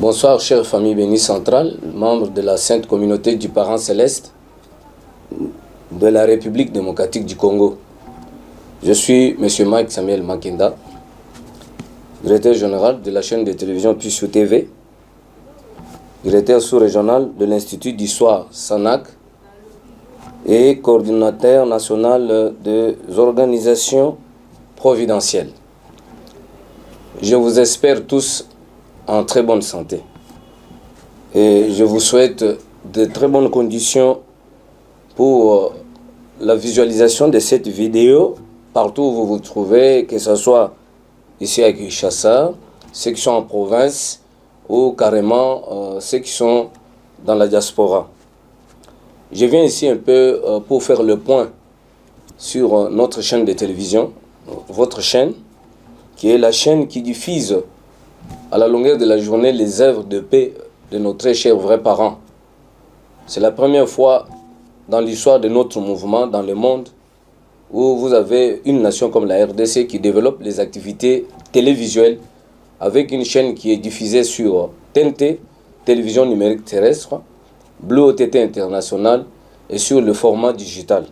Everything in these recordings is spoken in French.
Bonsoir, chère famille bénie centrale, membres de la Sainte Communauté du Parent Céleste de la République démocratique du Congo. Je suis M. Mike Samuel Makinda, directeur général de la chaîne de télévision Puissou TV, directeur sous-régional de l'Institut d'Histoire SANAC et coordinateur national des organisations providentielles. Je vous espère tous en très bonne santé et je vous souhaite de très bonnes conditions pour la visualisation de cette vidéo partout où vous vous trouvez, que ce soit ici à Kinshasa, ceux qui sont en province ou carrément ceux qui sont dans la diaspora. Je viens ici un peu pour faire le point sur notre chaîne de télévision, votre chaîne, qui est la chaîne qui diffuse à la longueur de la journée les œuvres de paix de nos très chers vrais parents. C'est la première fois dans l'histoire de notre mouvement dans le monde où vous avez une nation comme la RDC qui développe les activités télévisuelles avec une chaîne qui est diffusée sur TNT, télévision numérique terrestre, Blue OTT International et sur le format digital.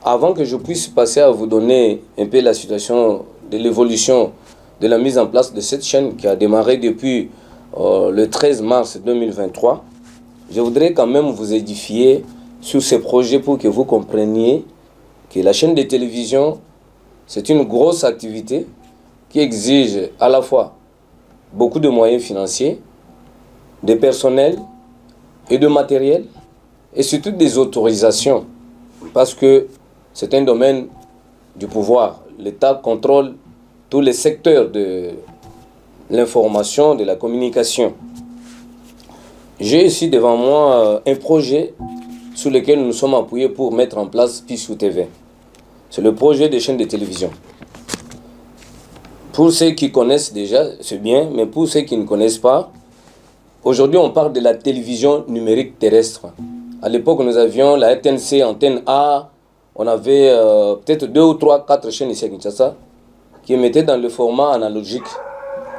Avant que je puisse passer à vous donner un peu la situation de l'évolution de la mise en place de cette chaîne qui a démarré depuis le 13 mars 2023, je voudrais quand même vous édifier sur ces projets pour que vous compreniez que la chaîne de télévision, c'est une grosse activité qui exige à la fois beaucoup de moyens financiers, de personnel et de matériel, et surtout des autorisations, parce que c'est un domaine du pouvoir. L'État contrôle tous les secteurs de l'information, de la communication. J'ai ici devant moi un projet sur lequel nous sommes appuyés pour mettre en place Puissou TV. C'est le projet des chaînes de télévision. Pour ceux qui connaissent déjà, c'est bien, mais pour ceux qui ne connaissent pas, aujourd'hui on parle de la télévision numérique terrestre. À l'époque, nous avions la RTNC antenne A, on avait peut-être 2 ou 3, 4 chaînes ici à Kinshasa qui émettaient dans le format analogique.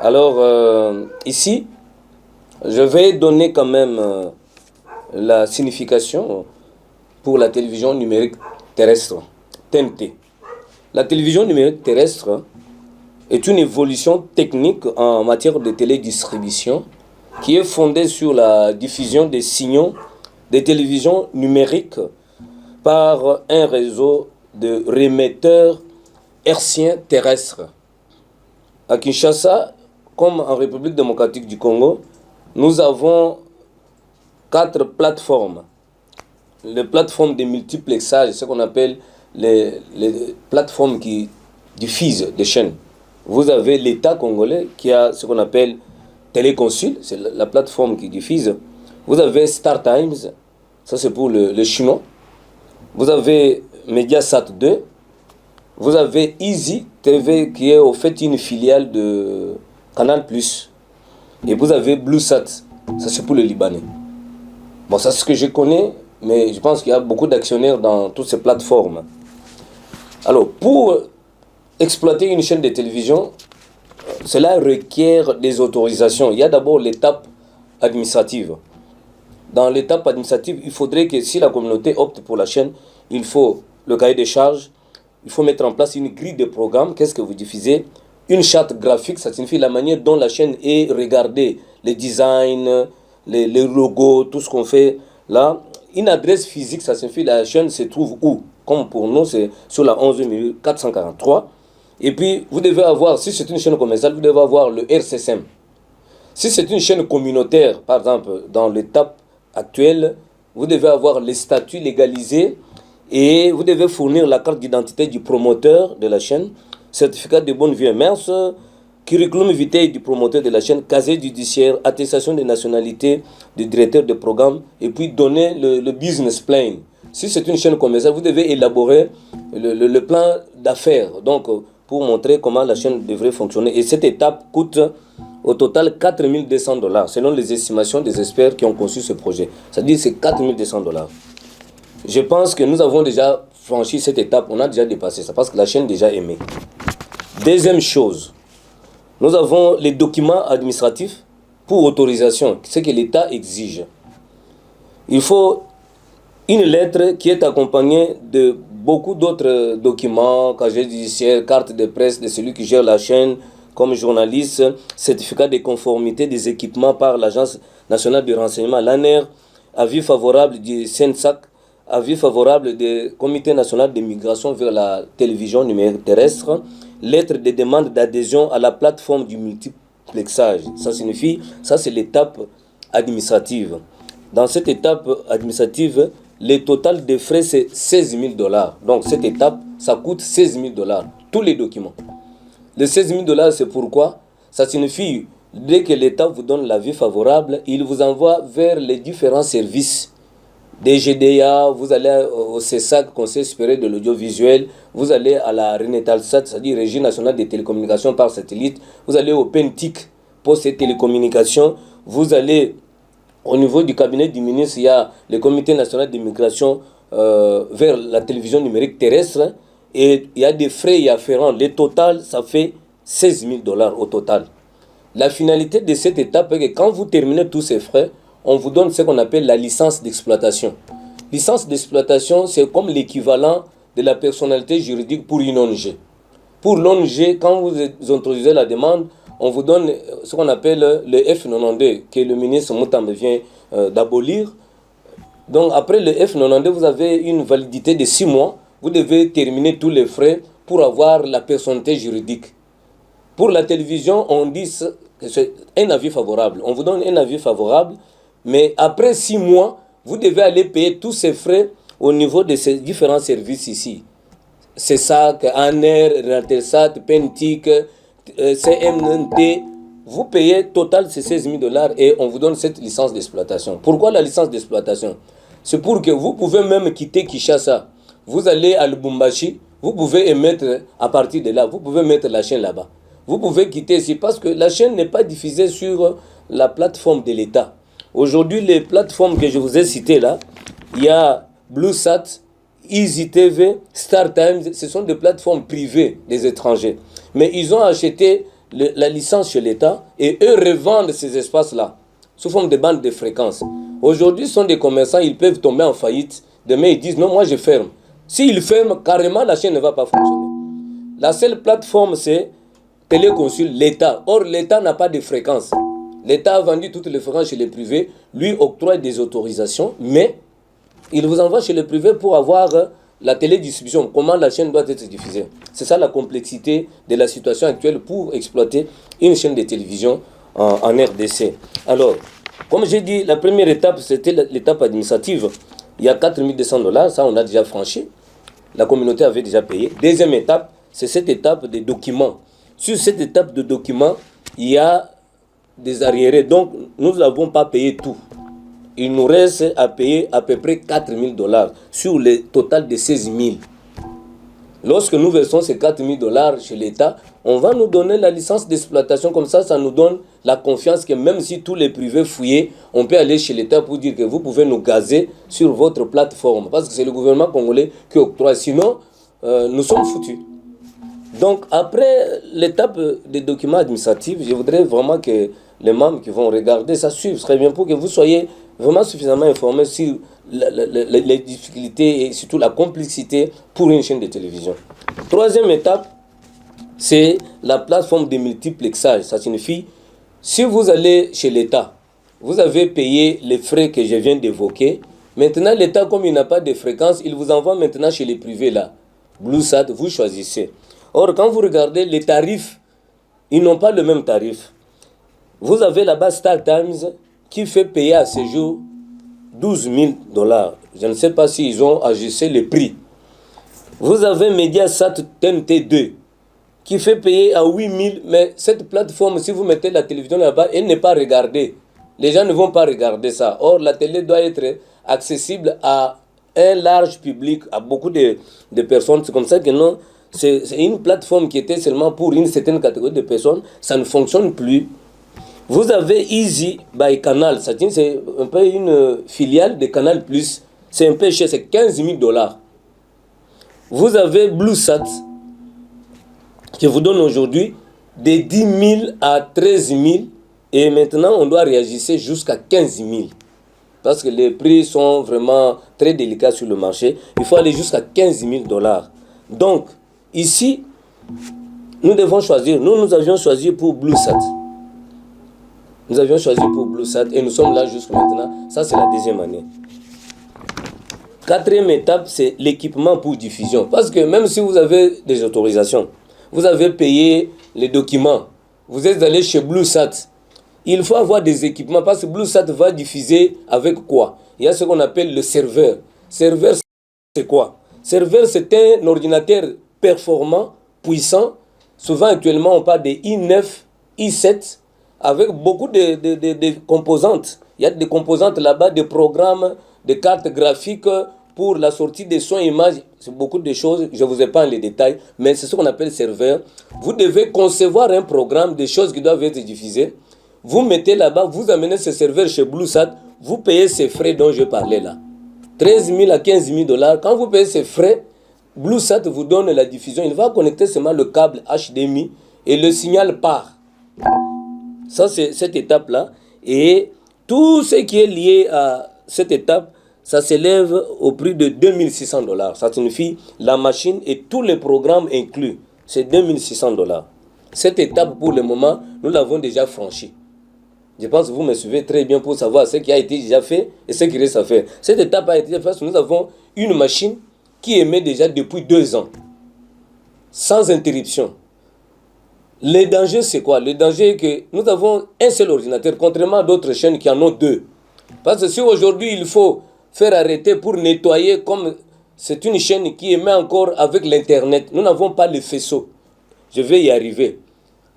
Alors ici, je vais donner quand même la signification pour la télévision numérique terrestre, TNT. La télévision numérique terrestre est une évolution technique en matière de télédistribution qui est fondée sur la diffusion des signaux de télévision numérique par un réseau de remetteurs hertziens terrestres. À Kinshasa, comme en République démocratique du Congo, nous avons 4 plateformes. Les plateformes de multiplexage, ce qu'on appelle les plateformes qui diffusent des chaînes. Vous avez l'État congolais qui a ce qu'on appelle Téléconsul, c'est la plateforme qui diffuse. Vous avez Star Times, ça c'est pour le chinois. Vous avez Mediasat 2. Vous avez Easy TV qui est au fait une filiale de Canal+. Et vous avez BlueSat, ça c'est pour le Libanais. Bon, ça c'est ce que je connais, mais je pense qu'il y a beaucoup d'actionnaires dans toutes ces plateformes. Alors, pour exploiter une chaîne de télévision, cela requiert des autorisations. Il y a d'abord l'étape administrative. Dans l'étape administrative, il faudrait que si la communauté opte pour la chaîne, il faut le cahier des charges, il faut mettre en place une grille de programme. Qu'est-ce que vous diffusez? Une charte graphique, ça signifie la manière dont la chaîne est regardée, les designs, les logos, tout ce qu'on fait là. Une adresse physique, ça signifie la chaîne se trouve où? Comme pour nous, c'est sur la 11 443. Et puis, vous devez avoir, si c'est une chaîne commerciale, vous devez avoir le RCSM. Si c'est une chaîne communautaire, par exemple, dans l'étape actuelle, vous devez avoir les statuts légalisés et vous devez fournir la carte d'identité du promoteur de la chaîne, certificat de bonne vie et mœurs, curriculum vitae du promoteur de la chaîne, casier judiciaire, attestation de nationalité du directeur de programme, et puis donner le business plan. Si c'est une chaîne commerciale, vous devez élaborer le plan d'affaires, donc pour montrer comment la chaîne devrait fonctionner. Et cette étape coûte au total 4 200 $, selon les estimations des experts qui ont conçu ce projet. C'est-à-dire que c'est 4 200 $. Je pense que nous avons déjà franchi cette étape, on a déjà dépassé ça, parce que la chaîne est déjà aimée. Deuxième chose, nous avons les documents administratifs pour autorisation, ce que l'État exige. Il faut une lettre qui est accompagnée de beaucoup d'autres documents, casier judiciaire, carte de presse de celui qui gère la chaîne comme journaliste, certificat de conformité des équipements par l'Agence nationale du renseignement, l'ANER, avis favorable du CENSAC, avis favorable du Comité national de migration vers la télévision numérique terrestre, lettre de demande d'adhésion à la plateforme du multiplexage. Ça signifie, ça c'est l'étape administrative. Dans cette étape administrative, le total des frais c'est $16 000. Donc cette étape, ça coûte $16 000, tous les documents. Les $16 000, c'est pourquoi ça signifie, dès que l'État vous donne l'avis favorable, il vous envoie vers les différents services des GDA, vous allez au CESAC, Conseil supérieur de l'audiovisuel, vous allez à la RENETALSAT, c'est-à-dire Régie nationale des télécommunications par satellite, vous allez au PENTIC, Poste et télécommunications, vous allez au niveau du cabinet du ministre, il y a le Comité national d'immigration vers la télévision numérique terrestre, et il y a des frais y afférents. Le total, ça fait $16 000 au total. La finalité de cette étape est que quand vous terminez tous ces frais, on vous donne ce qu'on appelle la licence d'exploitation. Licence d'exploitation, c'est comme l'équivalent de la personnalité juridique pour une ONG. Pour l'ONG, quand vous introduisez la demande, on vous donne ce qu'on appelle le F92, que le ministre Moutambe vient d'abolir. Donc après le F92, vous avez une validité de 6 mois. Vous devez terminer tous les frais pour avoir la personnalité juridique. Pour la télévision, on dit que c'est un avis favorable. On vous donne un avis favorable, mais après 6 mois, vous devez aller payer tous ces frais au niveau de ces différents services ici. CESAC, ANER, RENETALSAT, PENTIC, CMNT. Vous payez total ces $16 000 et on vous donne cette licence d'exploitation. Pourquoi la licence d'exploitation? C'est pour que vous pouvez même quitter Kinshasa. Vous allez à Lubumbashi, vous pouvez émettre à partir de là, vous pouvez mettre la chaîne là-bas. Vous pouvez quitter ici parce que la chaîne n'est pas diffusée sur la plateforme de l'État. Aujourd'hui, les plateformes que je vous ai citées là, il y a BlueSat, EasyTV, StarTimes, ce sont des plateformes privées des étrangers. Mais ils ont acheté la licence chez l'État et eux revendent ces espaces-là sous forme de bandes de fréquences. Aujourd'hui, ce sont des commerçants, ils peuvent tomber en faillite. Demain, ils disent non, moi je ferme. S'ils ferment, carrément, la chaîne ne va pas fonctionner. La seule plateforme, c'est Téléconsul, l'État. Or, l'État n'a pas de fréquences. L'État a vendu toutes les fréquences chez les privés, lui octroie des autorisations, mais il vous envoie chez les privés pour avoir la télédistribution, comment la chaîne doit être diffusée. C'est ça la complexité de la situation actuelle pour exploiter une chaîne de télévision en RDC. Alors, comme j'ai dit, la première étape, c'était l'étape administrative. Il y a $4 200, ça on a déjà franchi. La communauté avait déjà payé. Deuxième étape, c'est cette étape des documents. Sur cette étape de documents, il y a des arriérés. Donc, nous n'avons pas payé tout. Il nous reste à payer à peu près $4 000 sur le total de 16 000. Lorsque nous versons ces $4 000 chez l'État, on va nous donner la licence d'exploitation. Comme ça, ça nous donne la confiance que même si tous les privés fouillés, on peut aller chez l'État pour dire que vous pouvez nous gazer sur votre plateforme. Parce que c'est le gouvernement congolais qui octroie. Sinon, nous sommes foutus. Donc, après l'étape des documents administratifs, je voudrais vraiment que les membres qui vont regarder ça suivent. Ce serait bien pour que vous soyez vraiment suffisamment informés sur les difficultés et surtout la complexité pour une chaîne de télévision. Troisième étape, c'est la plateforme de multiplexage. Ça signifie, si vous allez chez l'État, vous avez payé les frais que je viens d'évoquer. Maintenant, l'État, comme il n'a pas de fréquence, il vous envoie maintenant chez les privés là. BlueSat, vous choisissez. Or, quand vous regardez les tarifs, ils n'ont pas le même tarif. Vous avez là-bas StarTimes qui fait payer à ce jour $12 000. Je ne sais pas s'ils ont ajusté le prix. Vous avez Mediasat TNT2 qui fait payer à 8 000, mais cette plateforme, si vous mettez la télévision là-bas, elle n'est pas regardée. Les gens ne vont pas regarder ça. Or, la télé doit être accessible à un large public, à beaucoup de personnes. C'est comme ça que non, c'est une plateforme qui était seulement pour une certaine catégorie de personnes. Ça ne fonctionne plus. Vous avez Easy by Canal. C'est un peu une filiale de Canal+. C'est un peu cher, c'est $15 000. Vous avez BlueSat, qui vous donne aujourd'hui de 10 000 à 13 000 Et maintenant, on doit réajuster jusqu'à 15 000. Parce que les prix sont vraiment très délicats sur le marché. Il faut aller jusqu'à 15 000 dollars. Donc, ici, nous devons choisir. Nous avions choisi pour BlueSat. Nous avions choisi pour BlueSat et nous sommes là jusqu'à maintenant. Ça, c'est la deuxième année. Quatrième étape, c'est l'équipement pour diffusion. Parce que même si vous avez des autorisations, vous avez payé les documents, vous êtes allé chez BlueSat, il faut avoir des équipements parce que BlueSat va diffuser avec quoi? Il y a ce qu'on appelle le serveur. Serveur, c'est quoi? Serveur, c'est un ordinateur performant, puissant. Souvent, actuellement, on parle des i9, i7, avec beaucoup de composantes. Il y a des composantes là-bas, des programmes, des cartes graphiques pour la sortie des sons et images. C'est beaucoup de choses, je ne vous ai pas les détails, mais c'est ce qu'on appelle serveur. Vous devez concevoir un programme, des choses qui doivent être diffusées. Vous mettez là-bas, vous amenez ce serveur chez BlueSat, vous payez ces frais dont je parlais là. 13 000 à 15 000 dollars. Quand vous payez ces frais, BlueSat vous donne la diffusion. Il va connecter seulement le câble HDMI et le signal part. Ça, c'est cette étape-là. Et tout ce qui est lié à cette étape, ça s'élève au prix de 2600 dollars. Ça signifie la machine et tous les programmes inclus. C'est 2600 dollars. Cette étape, pour le moment, nous l'avons déjà franchie. Je pense que vous me suivez très bien pour savoir ce qui a été déjà fait et ce qui reste à faire. Cette étape a été faite parce que nous avons une machine qui émet déjà depuis 2 ans, sans interruption. Le danger, c'est quoi? Le danger est que nous avons un seul ordinateur, contrairement à d'autres chaînes qui en ont 2. Parce que si aujourd'hui il faut faire arrêter pour nettoyer, comme c'est une chaîne qui émet encore avec l'Internet, nous n'avons pas le faisceau. Je vais y arriver.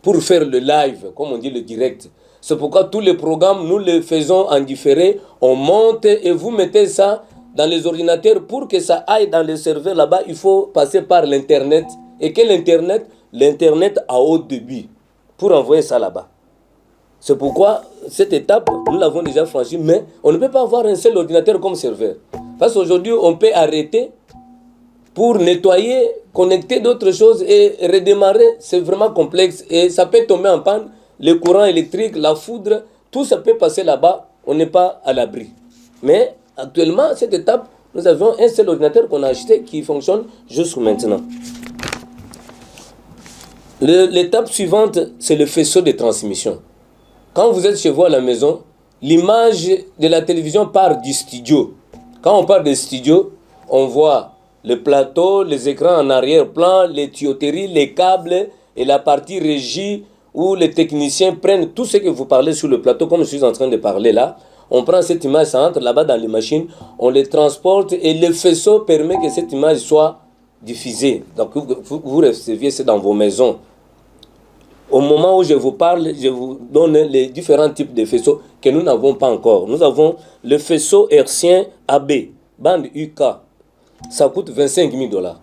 Pour faire le live, comme on dit le direct. C'est pourquoi tous les programmes, nous les faisons en différé. On monte et vous mettez ça dans les ordinateurs. Pour que ça aille dans les serveurs là-bas, il faut passer par l'Internet. Et quel Internet? L'Internet à haut débit. Pour envoyer ça là-bas. C'est pourquoi cette étape, nous l'avons déjà franchie. Mais on ne peut pas avoir un seul ordinateur comme serveur. Parce qu'aujourd'hui, on peut arrêter pour nettoyer, connecter d'autres choses et redémarrer. C'est vraiment complexe. Et ça peut tomber en panne. Le courant électrique, la foudre, tout ça peut passer là-bas, on n'est pas à l'abri. Mais actuellement, cette étape, nous avons un seul ordinateur qu'on a acheté qui fonctionne jusqu'à maintenant. L'étape suivante, c'est le faisceau de transmission. Quand vous êtes chez vous à la maison, l'image de la télévision part du studio. Quand on part du studio, on voit le plateau, les écrans en arrière-plan, les tuyauteries, les câbles et la partie régie, où les techniciens prennent tout ce que vous parlez sur le plateau, comme je suis en train de parler là. On prend cette image, ça entre là-bas dans les machines, on les transporte et le faisceau permet que cette image soit diffusée. Donc vous receviez ça dans vos maisons. Au moment où je vous parle, je vous donne les différents types de faisceaux que nous n'avons pas encore. Nous avons le faisceau hertzien AB, bande UK. Ça coûte 25 000 dollars.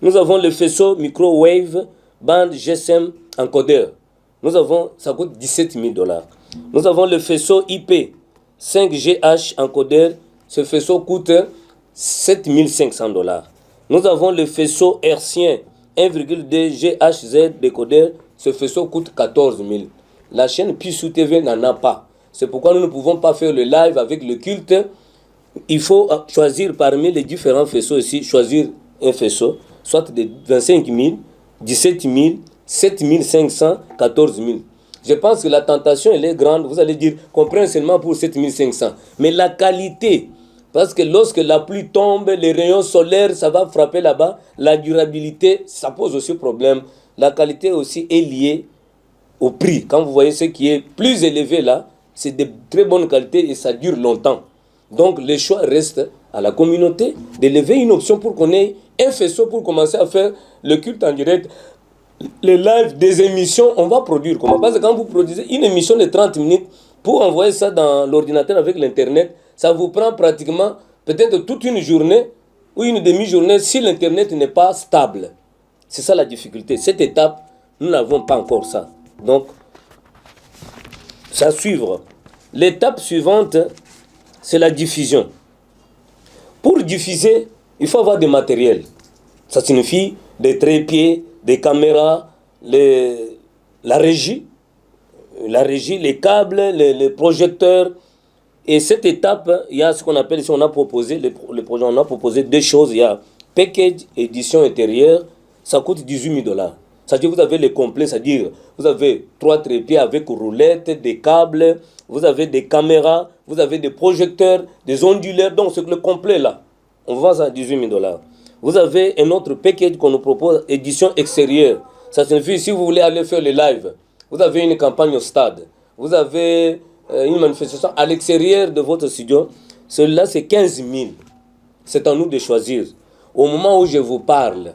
Nous avons le faisceau microwave, bande GSM encodeur. Ça coûte 17 000 dollars. Nous avons le faisceau IP 5GH encodeur. Ce faisceau coûte 7 500 dollars. Nous avons le faisceau hertzien 1,2 GHZ décodeur. Ce faisceau coûte 14 000. La chaîne Pissou TV n'en a pas. C'est pourquoi nous ne pouvons pas faire le live avec le culte. Il faut choisir parmi les différents faisceaux ici, choisir un faisceau, soit de 25 000, 17 000, 7 500, 14 000. Je pense que la tentation, elle est grande. Vous allez dire, comprends seulement pour 7 500. Mais la qualité, parce que lorsque la pluie tombe, les rayons solaires, ça va frapper là-bas. La durabilité, ça pose aussi problème. La qualité aussi est liée au prix. Quand vous voyez ce qui est plus élevé là, c'est de très bonne qualité et ça dure longtemps. Donc le choix reste à la communauté d'élever une option pour qu'on ait un faisceau pour commencer à faire le culte en direct. Les lives des émissions, on va produire comment? Parce que quand vous produisez une émission de 30 minutes, pour envoyer ça dans l'ordinateur avec l'Internet, ça vous prend pratiquement peut-être toute une journée ou une demi-journée si l'Internet n'est pas stable. C'est ça la difficulté. Cette étape, nous n'avons pas encore ça. Donc, ça suivre. L'étape suivante, c'est la diffusion. Pour diffuser, il faut avoir des matériels. Ça signifie des trépieds, des caméras, la régie, la régie, les câbles, les projecteurs. Et cette étape, il y a ce qu'on appelle, si on a proposé, le projet, on a proposé deux choses. Il y a package édition intérieure, ça coûte 18 000 dollars. C'est-à-dire que vous avez les complets, c'est-à-dire vous avez 3 trépieds avec roulettes, des câbles, vous avez des caméras, vous avez des projecteurs, des onduleurs, donc c'est le complet là. On vend ça à 18 000 dollars. Vous avez un autre package qu'on nous propose, édition extérieure. Ça signifie si vous voulez aller faire les lives, vous avez une campagne au stade, vous avez une manifestation à l'extérieur de votre studio, celui-là c'est 15 000. C'est à nous de choisir. Au moment où je vous parle,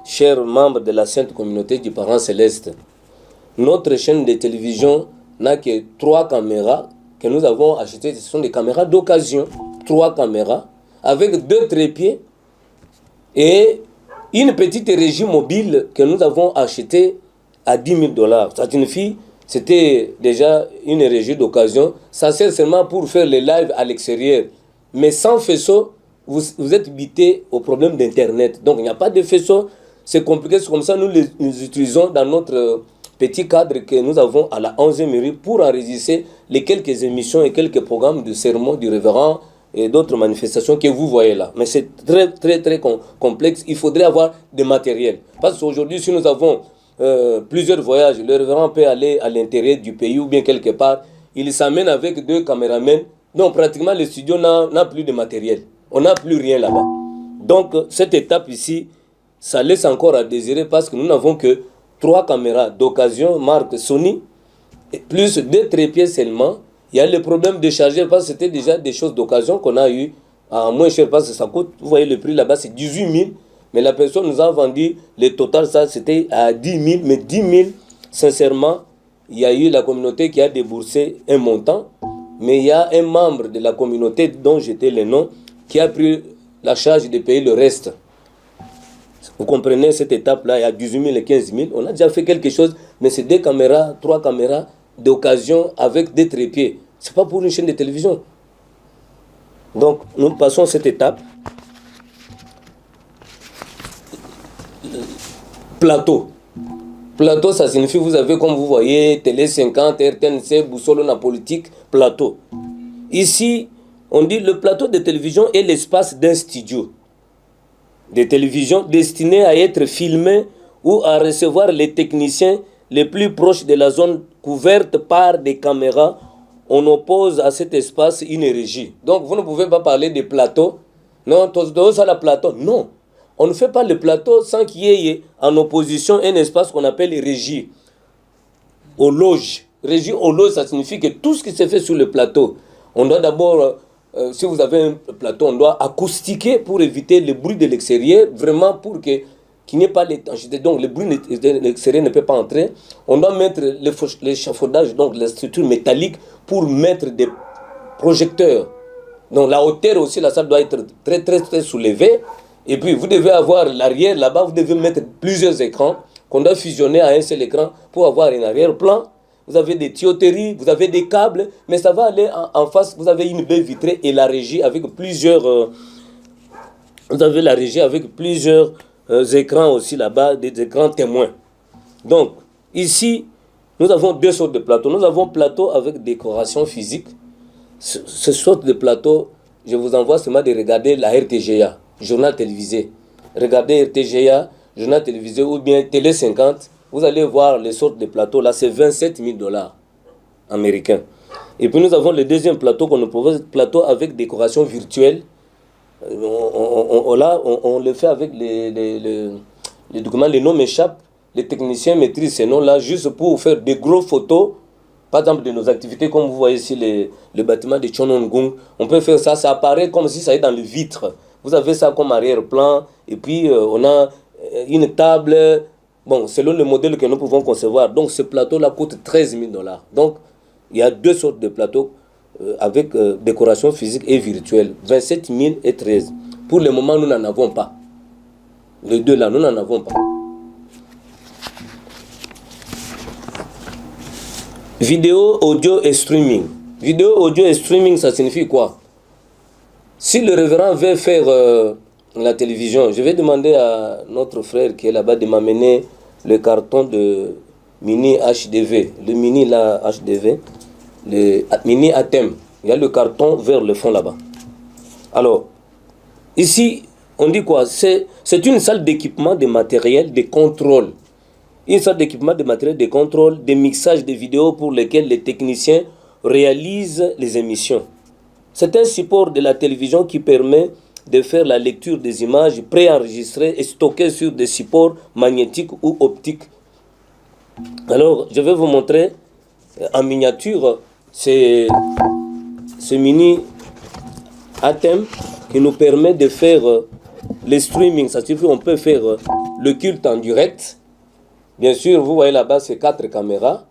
chers membres de la Sainte Communauté du Parent Céleste, notre chaîne de télévision n'a que 3 caméras que nous avons achetées. Ce sont des caméras d'occasion, 3 caméras, avec 2 trépieds et une petite régie mobile que nous avons achetée à 10 000 dollars. Ça signifie c'était déjà une régie d'occasion. Ça sert seulement pour faire les lives à l'extérieur. Mais sans faisceau, vous êtes bité au problème d'Internet. Donc il n'y a pas de faisceau. C'est compliqué. C'est comme ça nous les utilisons dans notre petit cadre que nous avons à la 11e mairie pour enregistrer les quelques émissions et quelques programmes de sermons du révérend et d'autres manifestations que vous voyez là. Mais c'est très complexe. Il faudrait avoir des matériels. Parce qu'aujourd'hui, si nous avons plusieurs voyages, le révérend peut aller à l'intérieur du pays ou bien quelque part, il s'amène avec 2 caméramans. Donc pratiquement le studio n'a plus de matériel. On n'a plus rien là-bas. Donc cette étape ici, ça laisse encore à désirer parce que nous n'avons que 3 caméras d'occasion, marque Sony, plus 2 trépieds seulement. Il y a le problème de chargeur parce que c'était déjà des choses d'occasion qu'on a eu à moins cher parce que ça coûte, vous voyez le prix là-bas, c'est 18 000. Mais la personne nous a vendu, le total, ça c'était à 10 000. Mais 10 000, sincèrement, il y a eu la communauté qui a déboursé un montant. Mais il y a un membre de la communauté dont j'étais le nom qui a pris la charge de payer le reste. Vous comprenez cette étape-là, il y a 18 000 et 15 000. On a déjà fait quelque chose, mais c'est 2 caméras, 3 caméras d'occasion avec des trépieds. Ce n'est pas pour une chaîne de télévision. Donc, nous passons cette étape. Plateau. Plateau, ça signifie, vous avez, comme vous voyez, Télé 50, RTNC, Boussole, na politique, plateau. Ici, on dit le plateau de télévision est l'espace d'un studio de télévision destiné à être filmé ou à recevoir les techniciens les plus proches de la zone couverte par des caméras. On oppose à cet espace une régie. Donc, vous ne pouvez pas parler de plateau. Non, tout ça, la plateau. Non. On ne fait pas le plateau sans qu'il y ait en opposition un espace qu'on appelle régie. Aux loges. Régie aux loges, ça signifie que tout ce qui se fait sur le plateau, on doit d'abord, si vous avez un plateau, on doit acoustiquer pour éviter le bruit de l'extérieur, vraiment pour qu'il n'y ait pas l'étanchéité. Donc le bruit de l'extérieur ne peut pas entrer. On doit mettre l'échafaudage, donc la structure métallique, pour mettre des projecteurs. Donc la hauteur aussi, la salle doit être très soulevée. Et puis, vous devez avoir l'arrière, là-bas, vous devez mettre plusieurs écrans qu'on doit fusionner à un seul écran pour avoir un arrière-plan. Vous avez des tuyauteries, vous avez des câbles, mais ça va aller en face. Vous avez une baie vitrée et la régie avec plusieurs... vous avez la régie avec plusieurs écrans aussi là-bas, des écrans témoins. Donc, ici, nous avons 2 sortes de plateaux. Nous avons plateau avec décoration physique. Ce sorte de plateau, je vous envoie seulement de regarder la RTGA. Journal télévisé. Regardez RTGA, journal télévisé ou bien Télé 50, vous allez voir les sortes de plateaux. Là, c'est 27 000 dollars américains. Et puis nous avons le deuxième plateau qu'on nous propose, plateau avec décoration virtuelle. On le fait avec les documents, les noms m'échappent. Les techniciens maîtrisent ces noms-là juste pour faire des gros photos. Par exemple, de nos activités, comme vous voyez ici, le bâtiment de Chonongung, on peut faire ça, ça apparaît comme si ça est dans le vitre. Vous avez ça comme arrière-plan, et puis on a une table, bon, selon le modèle que nous pouvons concevoir. Donc ce plateau-là coûte 13 000 dollars. Donc il y a 2 sortes de plateaux avec décoration physique et virtuelle, 27 000 et 13. Pour le moment, nous n'en avons pas. Les 2 là, nous n'en avons pas. Vidéo, audio et streaming. Vidéo, audio et streaming, ça signifie quoi? Si le révérend veut faire la télévision, je vais demander à notre frère qui est là-bas de m'amener le carton de mini HDV, le mini là, HDV, le mini ATEM. Il y a le carton vers le fond là-bas. Alors, ici, on dit quoi? C'est une salle d'équipement de matériel de contrôle. Une salle d'équipement de matériel de contrôle, de mixage de vidéos pour lesquels les techniciens réalisent les émissions. C'est un support de la télévision qui permet de faire la lecture des images préenregistrées et stockées sur des supports magnétiques ou optiques. Alors, je vais vous montrer en miniature ce mini ATEM qui nous permet de faire le streaming. Ça signifie qu'on peut faire le culte en direct. Bien sûr, vous voyez là-bas, c'est 4 caméras.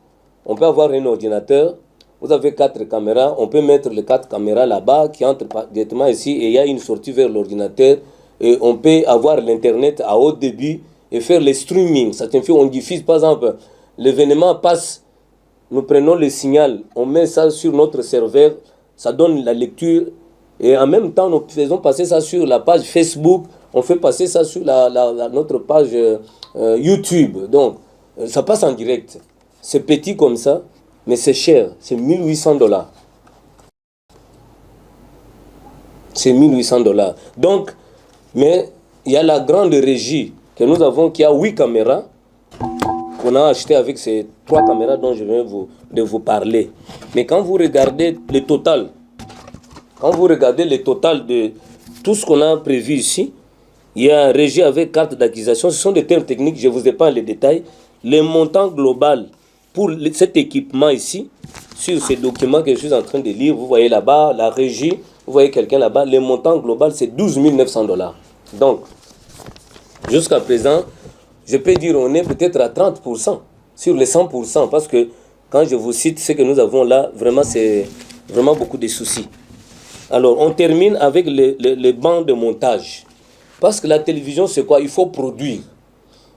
On peut avoir un ordinateur. Vous avez 4 caméras. On peut mettre les 4 caméras là-bas qui entrent directement ici et il y a une sortie vers l'ordinateur. Et on peut avoir l'Internet à haut débit et faire le streaming. Ça signifie qu'on diffuse, par exemple, l'événement passe. Nous prenons le signal, on met ça sur notre serveur, ça donne la lecture et en même temps nous faisons passer ça sur la page Facebook, on fait passer ça sur notre page YouTube. Donc ça passe en direct. C'est petit comme ça, mais c'est cher, c'est $1800. C'est $1800. Donc, mais il y a la grande régie que nous avons qui a 8 caméras. Qu'on a acheté avec ces 3 caméras dont je viens de vous parler. Mais quand vous regardez le total, de tout ce qu'on a prévu ici, il y a un régie avec carte d'acquisition. Ce sont des termes techniques, je ne vous ai pas les détails. Le montant global pour cet équipement ici, sur ces documents que je suis en train de lire, vous voyez là-bas, la régie, vous voyez quelqu'un là-bas, le montant global c'est $12 900. Donc, jusqu'à présent, je peux dire on est peut-être à 30% sur les 100%, parce que quand je vous cite ce que nous avons là, vraiment c'est vraiment beaucoup de soucis. Alors on termine avec les bancs de montage. Parce que la télévision c'est quoi? Il faut produire.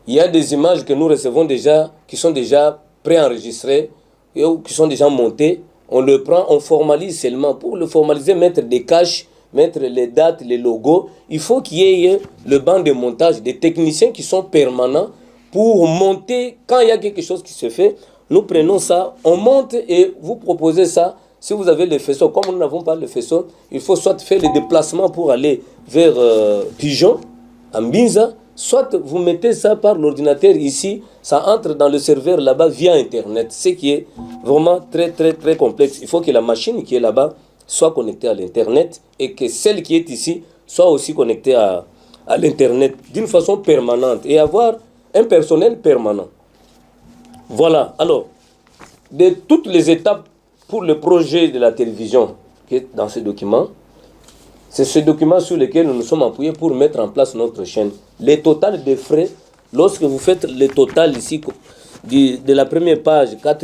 Il y a des images que nous recevons déjà, qui sont déjà préenregistrées, ou qui sont déjà montées. On le prend, on formalise seulement. Pour le formaliser, mettre des caches, mettre les dates, les logos, il faut qu'il y ait le banc de montage, des techniciens qui sont permanents pour monter. Quand il y a quelque chose qui se fait, nous prenons ça, on monte et vous proposez ça. Si vous avez le faisceau, comme nous n'avons pas le faisceau, il faut soit faire les déplacements pour aller vers Pigeon, à Mbinza, soit vous mettez ça par l'ordinateur ici, ça entre dans le serveur là-bas via Internet, ce qui est vraiment très très très complexe. Il faut que la machine qui est là-bas soit connectée à l'Internet et que celle qui est ici soit aussi connectée à l'Internet d'une façon permanente et avoir un personnel permanent. Voilà, alors, de toutes les étapes pour le projet de la télévision qui est dans ce document, c'est ce document sur lequel nous nous sommes appuyés pour mettre en place notre chaîne. Les totals des frais, lorsque vous faites le total ici de la première page, 4